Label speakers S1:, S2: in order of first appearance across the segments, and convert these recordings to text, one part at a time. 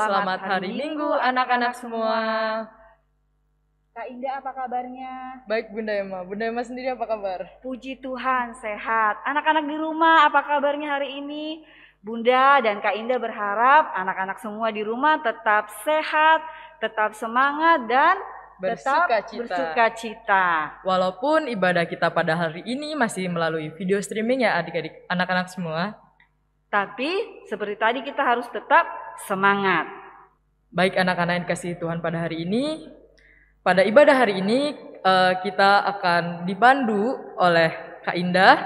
S1: Selamat hari Minggu anak-anak semua.
S2: Kak Indah, apa kabarnya?
S1: Baik Bunda Emma. Bunda Emma sendiri apa kabar?
S2: Puji Tuhan, sehat. Anak-anak di rumah, apa kabarnya hari ini? Bunda dan Kak Indah berharap anak-anak semua di rumah tetap sehat, tetap semangat, dan tetap bersuka cita.
S1: Walaupun ibadah kita pada hari ini masih melalui video streaming ya adik-adik, anak-anak semua.
S2: Tapi seperti tadi kita harus tetap semangat.
S1: Baik anak-anak yang kasih Tuhan pada hari ini, pada ibadah hari ini kita akan dipandu oleh Kak Indah,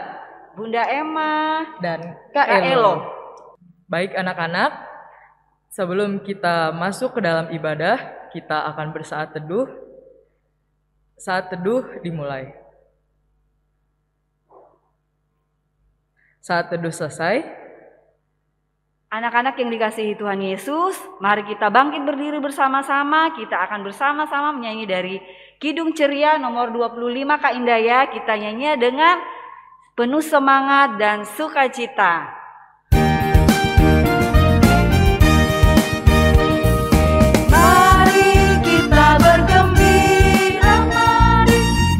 S2: Bunda Emma,
S1: dan Kak Elo. Baik anak-anak, sebelum kita masuk ke dalam ibadah, kita akan bersaat teduh. Saat teduh dimulai. Saat teduh selesai.
S2: Anak-anak yang dikasihi Tuhan Yesus, mari kita bangkit berdiri bersama-sama. Kita akan bersama-sama menyanyi dari Kidung Ceria nomor 25 Kak Indah ya. Kita nyanyi dengan penuh semangat dan sukacita. Mari kita bergembira,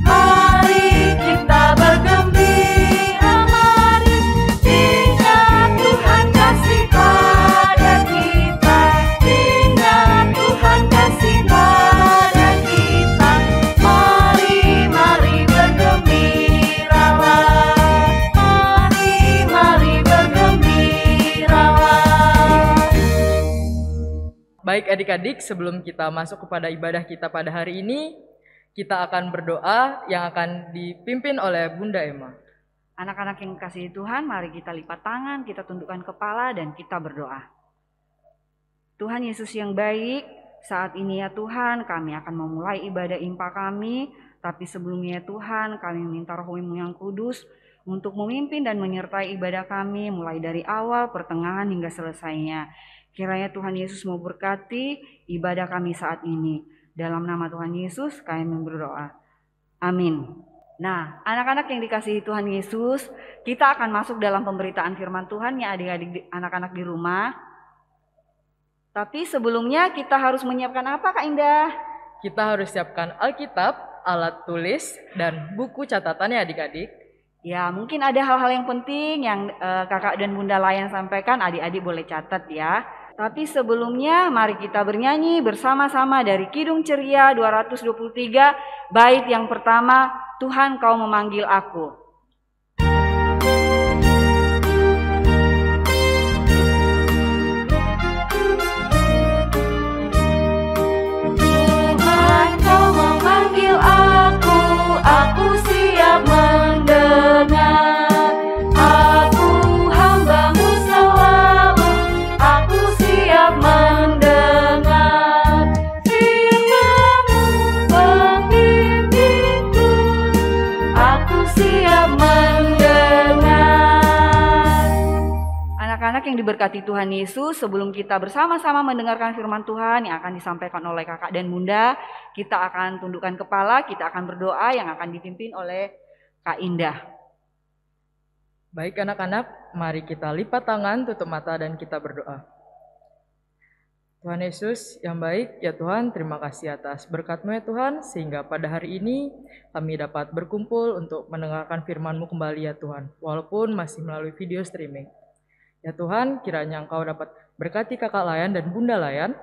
S2: mari kita bergembira, mari ingat Tuhan kasih pada kita, ingat Tuhan kasih pada kita. Mari bergembiralah, mari bergembiralah.
S1: Baik adik-adik, sebelum kita masuk kepada ibadah kita pada hari ini, kita akan berdoa yang akan dipimpin oleh Bunda Emma.
S2: Anak-anak yang kasih Tuhan, mari kita lipat tangan, kita tundukkan kepala, dan kita berdoa. Tuhan Yesus yang baik, saat ini ya Tuhan, kami akan memulai ibadah impa kami, tapi sebelumnya ya Tuhan, kami meminta Roh-Mu yang kudus untuk memimpin dan menyertai ibadah kami, mulai dari awal, pertengahan, hingga selesainya. Kiranya Tuhan Yesus mau berkati ibadah kami saat ini. Dalam nama Tuhan Yesus kami berdoa. Amin. Nah, anak-anak yang dikasihi Tuhan Yesus, kita akan masuk dalam pemberitaan firman Tuhan ya adik-adik anak-anak di rumah. Tapi sebelumnya kita harus menyiapkan apa Kak Indah?
S1: Kita harus siapkan Alkitab, alat tulis, dan buku catatan ya adik-adik.
S2: Ya, mungkin ada hal-hal yang penting yang kakak dan bunda layan sampaikan, adik-adik boleh catat ya. Tapi sebelumnya mari kita bernyanyi bersama-sama dari Kidung Ceria 223, bait yang pertama, Tuhan Kau Memanggil Aku. Tuhan Kau memanggil aku siap mendengar. Aku hamba-Mu selalu, aku siap mendengar. Firman-Mu pembimbingku, aku siap mendengar. Anak-anak yang diberkati Tuhan Yesus, sebelum kita bersama-sama mendengarkan firman Tuhan yang akan disampaikan oleh kakak dan bunda, kita akan tundukkan kepala, kita akan berdoa yang akan dipimpin oleh Kak Indah.
S1: Baik anak-anak, mari kita lipat tangan, tutup mata, dan kita berdoa. Tuhan Yesus yang baik, ya Tuhan, terima kasih atas berkat-Mu ya Tuhan, sehingga pada hari ini kami dapat berkumpul untuk mendengarkan firman-Mu kembali ya Tuhan, walaupun masih melalui video streaming. Ya Tuhan, kiranya Engkau dapat berkati kakak Layan dan bunda Layan,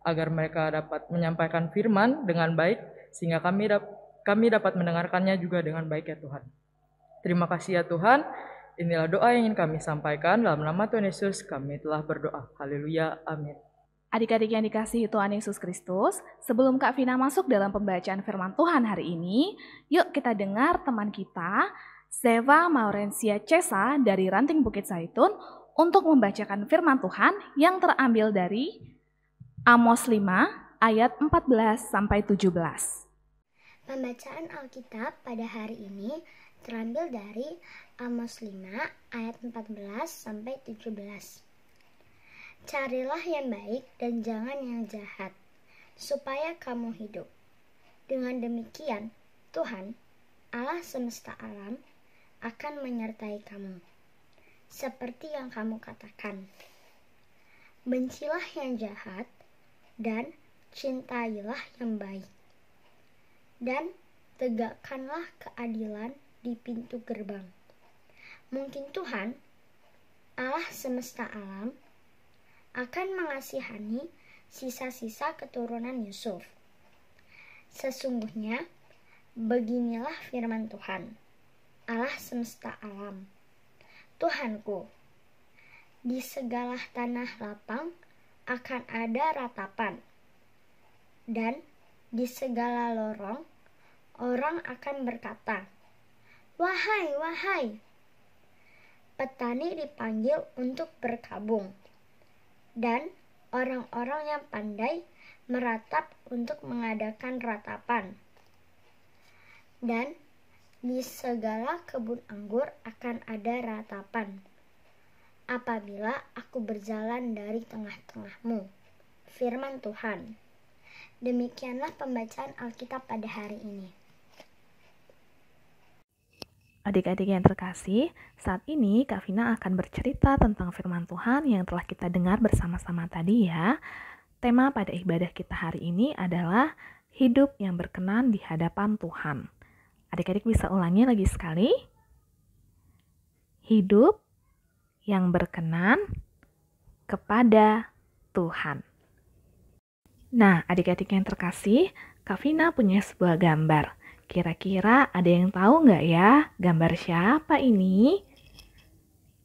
S1: agar mereka dapat menyampaikan firman dengan baik, sehingga kami dapat mendengarkannya juga dengan baik ya Tuhan. Terima kasih ya Tuhan, inilah doa yang ingin kami sampaikan, dalam nama Tuhan Yesus kami telah berdoa. Haleluya, amin.
S3: Adik-adik yang dikasihi Tuhan Yesus Kristus, sebelum Kak Vina masuk dalam pembacaan firman Tuhan hari ini, yuk kita dengar teman kita, Seva Maurencia Cesa dari Ranting Bukit Zaitun, untuk membacakan firman Tuhan yang terambil dari Amos 5 ayat 14-17.
S4: Pembacaan Alkitab pada hari ini terambil dari Amos 5 ayat 14-17. Carilah yang baik dan jangan yang jahat, supaya kamu hidup. Dengan demikian, Tuhan, Allah semesta alam, akan menyertai kamu. Seperti yang kamu katakan, bencilah yang jahat dan cintailah yang baik. Dan tegakkanlah keadilan di pintu gerbang. Mungkin Tuhan, Allah semesta alam, akan mengasihani sisa-sisa keturunan Yusuf. Sesungguhnya, beginilah firman Tuhan, Allah semesta alam. Tuhanku, di segala tanah lapang akan ada ratapan, dan di segala lorong orang akan berkata, "Wahai, wahai!" Petani dipanggil untuk berkabung, dan orang-orang yang pandai meratap untuk mengadakan ratapan. Dan di segala kebun anggur akan ada ratapan, apabila aku berjalan dari tengah-tengahmu. Firman Tuhan. Demikianlah pembacaan Alkitab pada hari ini.
S3: Adik-adik yang terkasih, saat ini Kak Vina akan bercerita tentang firman Tuhan yang telah kita dengar bersama-sama tadi ya. Tema pada ibadah kita hari ini adalah hidup yang berkenan di hadapan Tuhan. Adik-adik bisa ulangi lagi sekali. Hidup yang berkenan kepada Tuhan. Nah, adik-adik yang terkasih, Kak Vina punya sebuah gambar. Kira-kira ada yang tahu nggak ya gambar siapa ini?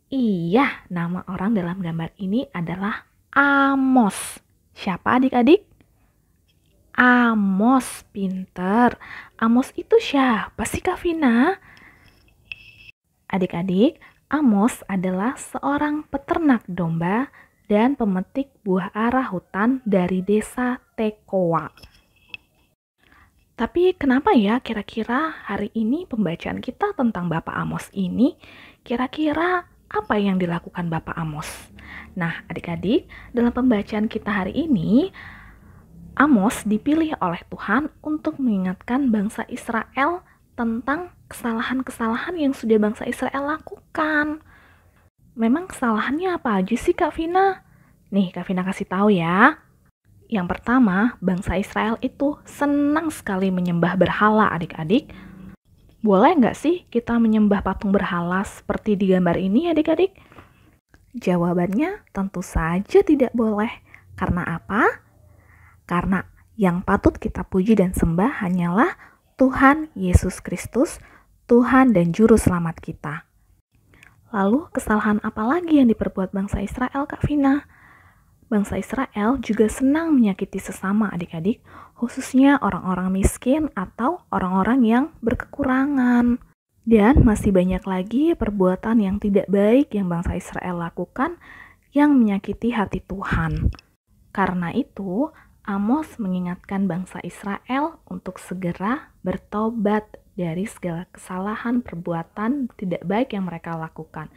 S3: Iya, nama orang dalam gambar ini adalah Amos. Siapa adik-adik? Amos, pinter. Amos itu siapa sih Kak Vina? Adik-adik, Amos adalah seorang peternak domba dan pemetik buah ara hutan dari desa Tekoa. Tapi kenapa ya kira-kira hari ini pembacaan kita tentang Bapak Amos ini, kira-kira apa yang dilakukan Bapak Amos? Nah, adik-adik, dalam pembacaan kita hari ini, Amos dipilih oleh Tuhan untuk mengingatkan bangsa Israel tentang kesalahan-kesalahan yang sudah bangsa Israel lakukan. Memang kesalahannya apa aja sih Kak Vina? Nih, Kak Vina kasih tahu ya. Yang pertama, bangsa Israel itu senang sekali menyembah berhala adik-adik. Boleh nggak sih kita menyembah patung berhala seperti di gambar ini adik-adik? Jawabannya tentu saja tidak boleh. Karena apa? Karena yang patut kita puji dan sembah hanyalah Tuhan Yesus Kristus, Tuhan dan Juru Selamat kita. Lalu kesalahan apa lagi yang diperbuat bangsa Israel Kak Vina? Bangsa Israel juga senang menyakiti sesama adik-adik, khususnya orang-orang miskin atau orang-orang yang berkekurangan. Dan masih banyak lagi perbuatan yang tidak baik yang bangsa Israel lakukan yang menyakiti hati Tuhan. Karena itu, Amos mengingatkan bangsa Israel untuk segera bertobat dari segala kesalahan perbuatan tidak baik yang mereka lakukan.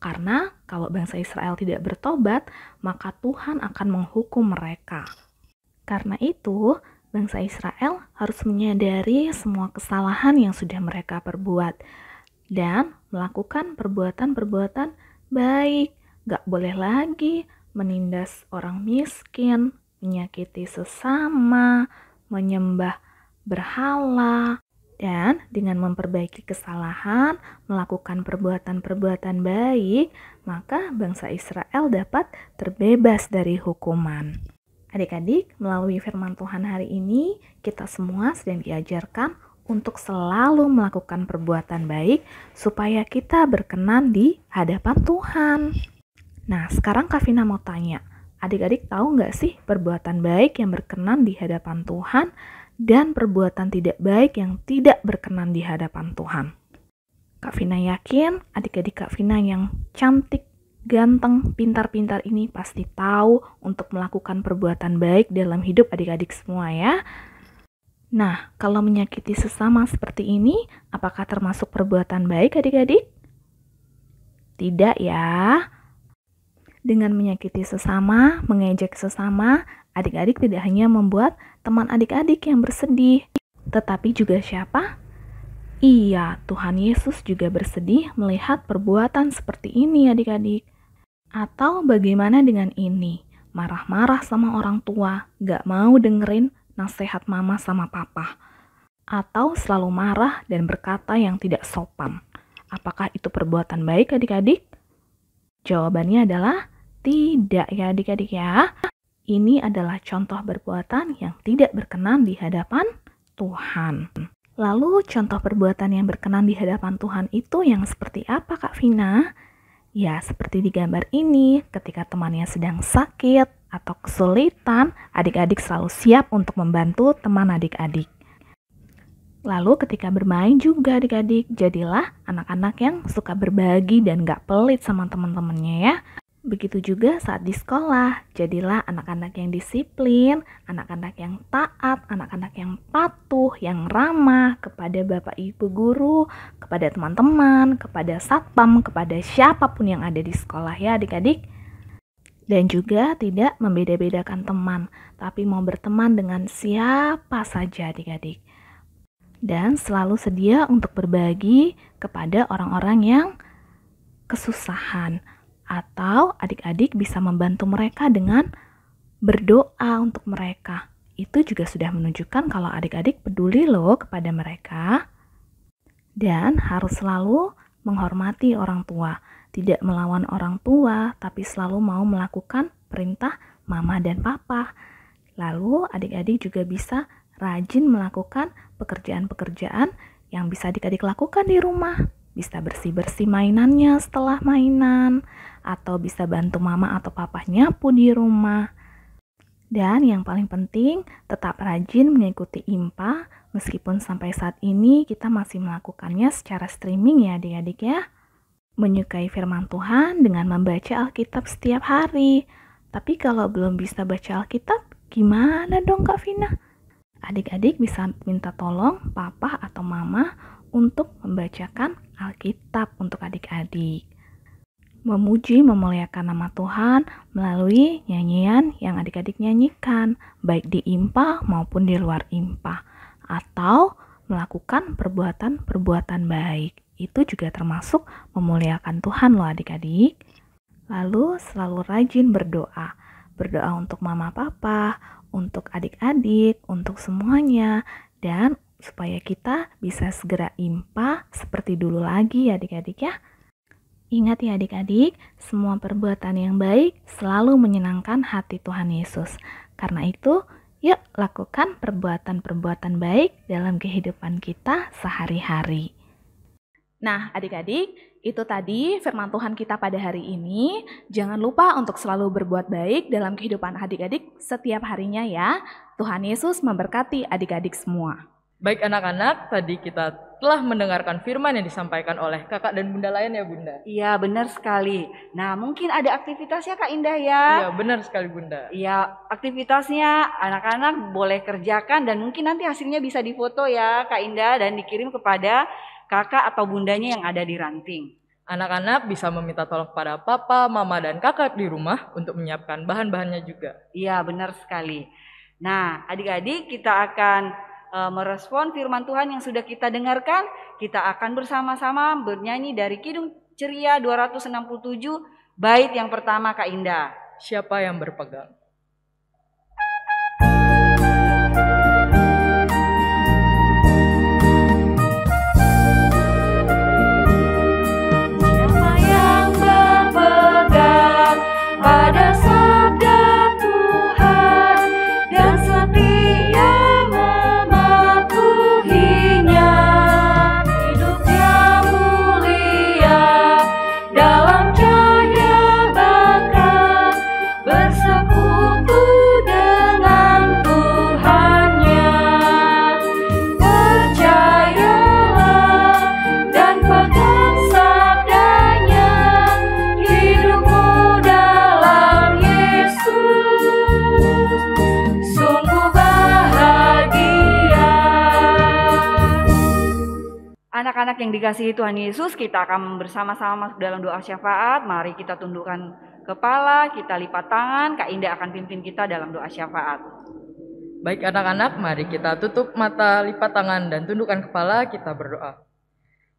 S3: Karena kalau bangsa Israel tidak bertobat, maka Tuhan akan menghukum mereka. Karena itu, bangsa Israel harus menyadari semua kesalahan yang sudah mereka perbuat dan melakukan perbuatan-perbuatan baik. Gak boleh lagi menindas orang miskin, menyakiti sesama, menyembah berhala. Dan dengan memperbaiki kesalahan, melakukan perbuatan-perbuatan baik, maka bangsa Israel dapat terbebas dari hukuman. Adik-adik, melalui firman Tuhan hari ini, kita semua sedang diajarkan untuk selalu melakukan perbuatan baik supaya kita berkenan di hadapan Tuhan. Nah, sekarang Kak Vina mau tanya, adik-adik tahu nggak sih perbuatan baik yang berkenan di hadapan Tuhan dan perbuatan tidak baik yang tidak berkenan di hadapan Tuhan? Kak Vina yakin adik-adik Kak Vina yang cantik, ganteng, pintar-pintar ini pasti tahu untuk melakukan perbuatan baik dalam hidup adik-adik semua ya. Nah, kalau menyakiti sesama seperti ini, apakah termasuk perbuatan baik adik-adik? Tidak ya. Dengan menyakiti sesama, mengejek sesama, adik-adik tidak hanya membuat teman adik-adik yang bersedih, tetapi juga siapa? Iya, Tuhan Yesus juga bersedih melihat perbuatan seperti ini adik-adik. Atau bagaimana dengan ini? marah-marah sama orang tua, gak mau dengerin nasihat mama sama papa, atau selalu marah dan berkata yang tidak sopan. Apakah itu perbuatan baik adik-adik? Jawabannya adalah tidak ya adik-adik ya. Ini adalah contoh perbuatan yang tidak berkenan di hadapan Tuhan. Lalu contoh perbuatan yang berkenan di hadapan Tuhan itu yang seperti apa Kak Vina? Ya seperti di gambar ini, ketika temannya sedang sakit atau kesulitan, adik-adik selalu siap untuk membantu teman adik-adik. Lalu ketika bermain juga adik-adik, jadilah anak-anak yang suka berbagi dan gak pelit sama teman-temannya ya. Begitu juga saat di sekolah, jadilah anak-anak yang disiplin, anak-anak yang taat, anak-anak yang patuh, yang ramah kepada bapak ibu guru, kepada teman-teman, kepada satpam, kepada siapapun yang ada di sekolah ya adik-adik. Dan juga tidak membeda-bedakan teman, tapi mau berteman dengan siapa saja adik-adik. Dan selalu sedia untuk berbagi kepada orang-orang yang kesusahan. Atau adik-adik bisa membantu mereka dengan berdoa untuk mereka. Itu juga sudah menunjukkan kalau adik-adik peduli loh kepada mereka. Dan harus selalu menghormati orang tua. Tidak melawan orang tua, tapi selalu mau melakukan perintah mama dan papa. Lalu adik-adik juga bisa rajin melakukan pekerjaan-pekerjaan yang bisa adik-adik lakukan di rumah. Bisa bersih-bersih mainannya setelah mainan, atau bisa bantu mama atau papa nyapu di rumah. Dan yang paling penting, tetap rajin mengikuti IMPA, meskipun sampai saat ini kita masih melakukannya secara streaming ya adik-adik ya. Menyukai firman Tuhan dengan membaca Alkitab setiap hari. Tapi kalau belum bisa baca Alkitab, gimana dong Kak Vina? Adik-adik bisa minta tolong papa atau mama untuk membacakan Alkitab untuk adik-adik. Memuji, memuliakan nama Tuhan melalui nyanyian yang adik-adik nyanyikan, baik di IMPA maupun di luar IMPA. Atau melakukan perbuatan-perbuatan baik. Itu juga termasuk memuliakan Tuhan loh adik-adik. Lalu selalu rajin berdoa. Berdoa untuk mama papa, untuk adik-adik, untuk semuanya. Dan supaya kita bisa segera IMPA seperti dulu lagi ya adik-adik ya. Ingat ya adik-adik, semua perbuatan yang baik selalu menyenangkan hati Tuhan Yesus. Karena itu, yuk lakukan perbuatan-perbuatan baik dalam kehidupan kita sehari-hari. Nah adik-adik, itu tadi firman Tuhan kita pada hari ini. Jangan lupa untuk selalu berbuat baik dalam kehidupan adik-adik setiap harinya ya. Tuhan Yesus memberkati adik-adik semua.
S1: Baik anak-anak, tadi kita telah mendengarkan firman yang disampaikan oleh kakak dan bunda lain ya bunda.
S2: Iya benar sekali. Nah mungkin ada aktivitasnya Kak Indah ya.
S1: Iya benar sekali bunda.
S2: Iya aktivitasnya anak-anak boleh kerjakan dan mungkin nanti hasilnya bisa difoto ya Kak Indah dan dikirim kepada kakak atau bundanya yang ada di ranting.
S1: Anak-anak bisa meminta tolong kepada papa, mama, dan kakak di rumah untuk menyiapkan bahan-bahannya juga.
S2: Iya benar sekali. Nah adik-adik kita akan merespon firman Tuhan yang sudah kita dengarkan. Kita akan bersama-sama bernyanyi dari Kidung Ceria 267 bait yang pertama Kak Indah.
S1: Siapa yang berpegang?
S2: Siapa yang berpegang pada sabda Tuhan dan setia mematuhinya, hidupnya mulia dalam cahaya bakat, bersekutu dengan Tuhannya. Percayalah dan pegang sabdanya, hidupmu dalam Yesus sungguh bahagia. Anak-anak yang dikasihi Tuhan Yesus, kita akan bersama-sama masuk dalam doa syafaat. Mari kita tundukkan kepala, kita lipat tangan. Kak Indah akan pimpin kita dalam doa syafaat.
S1: Baik anak-anak, mari kita tutup mata, lipat tangan, dan tundukkan kepala, kita berdoa.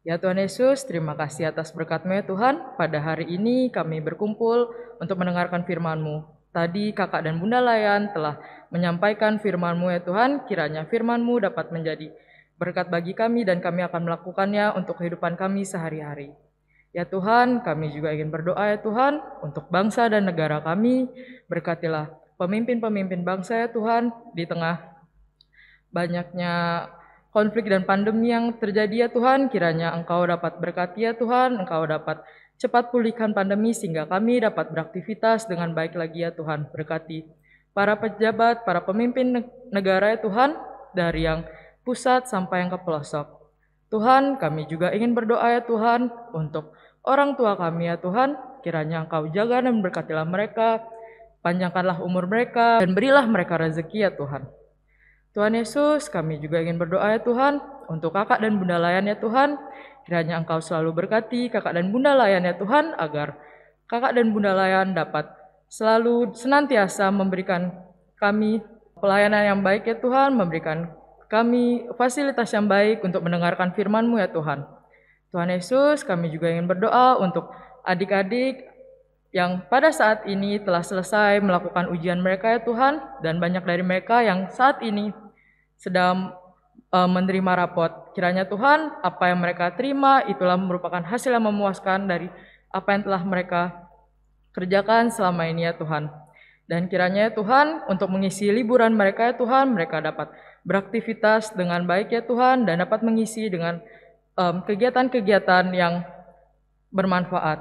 S1: Ya Tuhan Yesus, terima kasih atas berkat-Mu ya Tuhan. Pada hari ini kami berkumpul untuk mendengarkan firman-Mu. Tadi kakak dan bunda layan telah menyampaikan firman-Mu ya Tuhan, kiranya firman-Mu dapat menjadi berkat bagi kami dan kami akan melakukannya untuk kehidupan kami sehari-hari. Ya Tuhan, kami juga ingin berdoa ya Tuhan untuk bangsa dan negara kami. Berkatilah pemimpin-pemimpin bangsa ya Tuhan di tengah banyaknya konflik dan pandemi yang terjadi ya Tuhan. Kiranya Engkau dapat berkati ya Tuhan, Engkau dapat cepat pulihkan pandemi sehingga kami dapat beraktivitas dengan baik lagi ya Tuhan. Berkati para pejabat, para pemimpin negara ya Tuhan, dari yang pusat sampai yang ke pelosok. Tuhan, kami juga ingin berdoa ya Tuhan untuk orang tua kami ya Tuhan. Kiranya Engkau jaga dan berkatilah mereka, panjangkanlah umur mereka, dan berilah mereka rezeki ya Tuhan. Tuhan Yesus, kami juga ingin berdoa ya Tuhan untuk kakak dan bunda layan ya Tuhan. Kiranya Engkau selalu berkati kakak dan bunda layan ya Tuhan, agar kakak dan bunda layan dapat selalu senantiasa memberikan kami pelayanan yang baik ya Tuhan, memberikan kami fasilitas yang baik untuk mendengarkan firman-Mu ya Tuhan. Tuhan Yesus, kami juga ingin berdoa untuk adik-adik yang pada saat ini telah selesai melakukan ujian mereka ya Tuhan, dan banyak dari mereka yang saat ini sedang menerima rapot. Kiranya Tuhan, apa yang mereka terima itulah merupakan hasil yang memuaskan dari apa yang telah mereka kerjakan selama ini ya Tuhan. Dan kiranya ya Tuhan, untuk mengisi liburan mereka ya Tuhan, mereka dapat beraktivitas dengan baik ya Tuhan, dan dapat mengisi dengan kegiatan-kegiatan yang bermanfaat.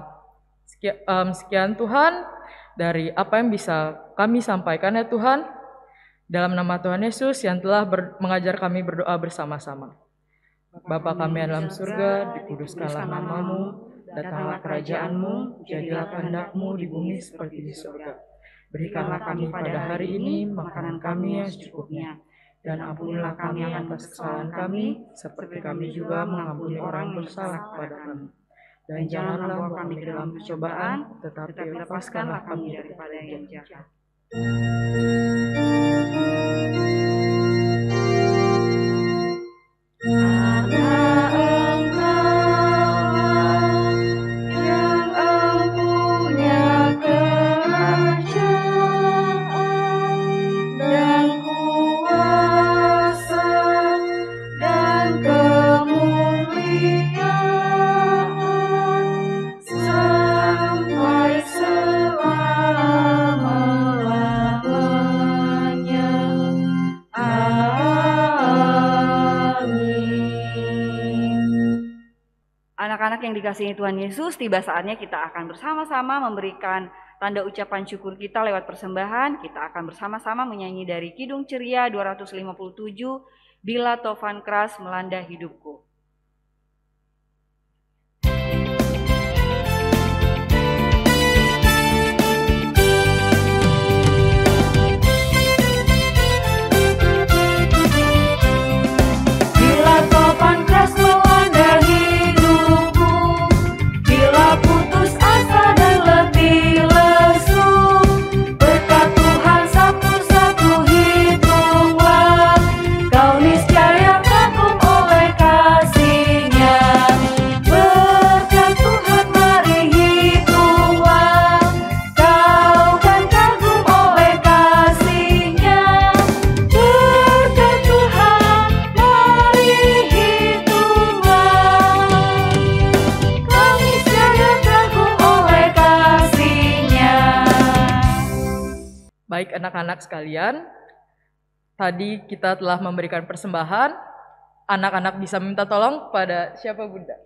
S1: Sekian Tuhan dari apa yang bisa kami sampaikan ya Tuhan. Dalam nama Tuhan Yesus yang telah mengajar kami berdoa bersama-sama. Bapa kami yang dalam surga, dikuduskanlah nama-Mu, datanglah kerajaan-Mu, jadilah kehendak-Mu di bumi seperti di surga. Berikanlah kami pada hari ini makanan kami yang secukupnya, dan ampunilah kami atas kesalahan kami, seperti kami juga mengampuni orang bersalah kepada kami. Dan janganlah membawa kami ke dalam percobaan, tetapi lepaskanlah kami daripada yang jahat.
S2: Anak-anak yang dikasihi Tuhan Yesus, tiba saatnya kita akan bersama-sama memberikan tanda ucapan syukur kita lewat persembahan. Kita akan bersama-sama menyanyi dari Kidung Ceria 257, Bila Tofan Keras Melanda Hidupku. Bila tofan keras melanda hidupku, bila putus asa dan letih lesu, berkat Tuhan satu-satu hitunglah, kau niscaya kagum oleh kasih-Nya. Berkat Tuhan mari hitunglah, kau kan kagum oleh kasih-Nya. Berkat Tuhan mari hitunglah, kau niscaya kagum oleh kasih-Nya.
S1: Baik anak-anak sekalian, tadi kita telah memberikan persembahan. Anak-anak bisa minta tolong kepada siapa Bunda?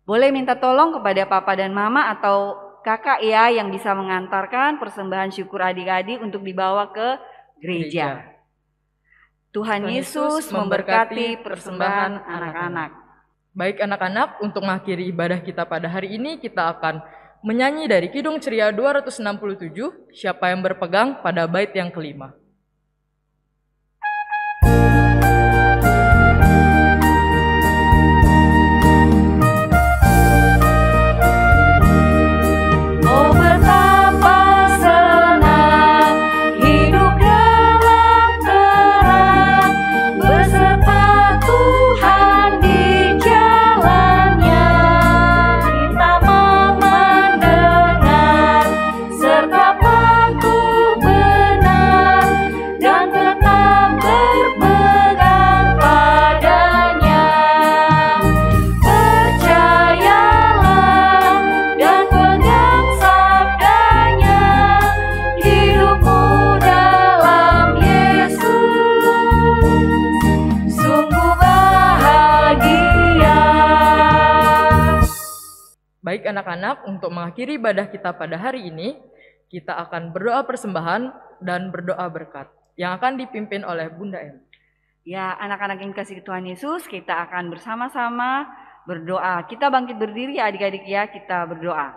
S2: Boleh minta tolong kepada papa dan mama atau kakak ya yang bisa mengantarkan persembahan syukur adik-adik untuk dibawa ke gereja. Tuhan Yesus memberkati persembahan anak-anak.
S1: Baik anak-anak, untuk mengakhiri ibadah kita pada hari ini, kita akan menyanyi dari Kidung Ceria 267, Siapa yang berpegang pada bait yang kelima.
S2: Oh betapa senang hidup dalam terang, beserta Tuhan di jalannya. Kita mau mendengar serta patuh
S1: Baik anak-anak, untuk mengakhiri ibadah kita pada hari ini, kita akan berdoa persembahan dan berdoa berkat yang akan dipimpin oleh Bunda Em.
S2: Ya, anak-anak yang kasih Tuhan Yesus, kita akan bersama-sama berdoa. Kita bangkit berdiri ya adik-adik ya, kita berdoa.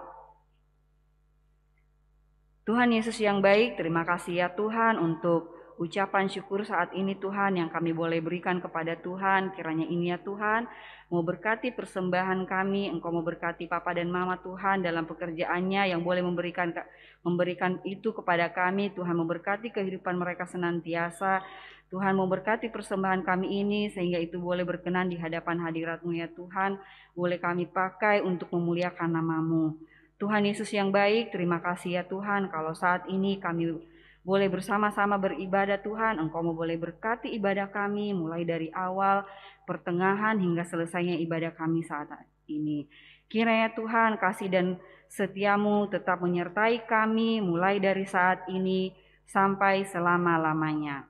S2: Tuhan Yesus yang baik, terima kasih ya Tuhan untuk ucapan syukur saat ini Tuhan yang kami boleh berikan kepada Tuhan. Kiranya ini ya Tuhan, mau berkati persembahan kami, Engkau mau berkati Papa dan Mama Tuhan dalam pekerjaannya yang boleh memberikan itu kepada kami. Tuhan memberkati kehidupan mereka senantiasa. Tuhan memberkati persembahan kami ini sehingga itu boleh berkenan di hadapan hadirat-Mu ya Tuhan. Boleh kami pakai untuk memuliakan nama-Mu. Tuhan Yesus yang baik, terima kasih ya Tuhan kalau saat ini kami boleh bersama-sama beribadah Tuhan. Engkau mau boleh berkati ibadah kami mulai dari awal, pertengahan hingga selesainya ibadah kami saat ini. Kiranya Tuhan kasih dan setia-Mu tetap menyertai kami mulai dari saat ini sampai selama-lamanya.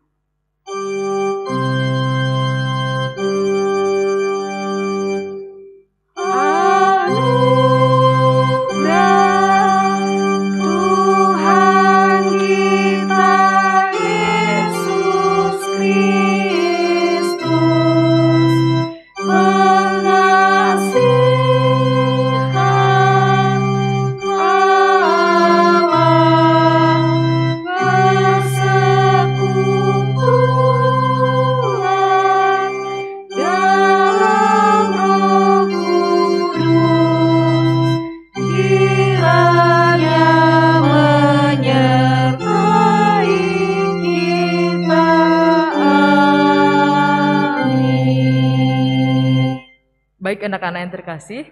S1: Baik anak-anak yang terkasih,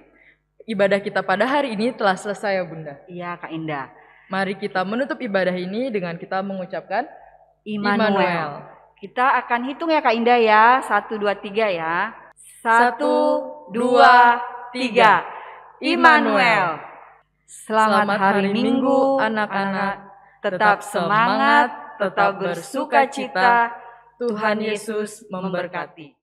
S1: ibadah kita pada hari ini telah selesai ya Bunda.
S2: Iya Kak Indah.
S1: Mari kita menutup ibadah ini dengan kita mengucapkan
S2: Immanuel. Kita akan hitung ya Kak Indah ya. 1, 2, 3 ya. 1, 2, 3. Immanuel. Selamat hari Minggu anak-anak. Tetap semangat, tetap bersukacita. Tuhan Yesus memberkati.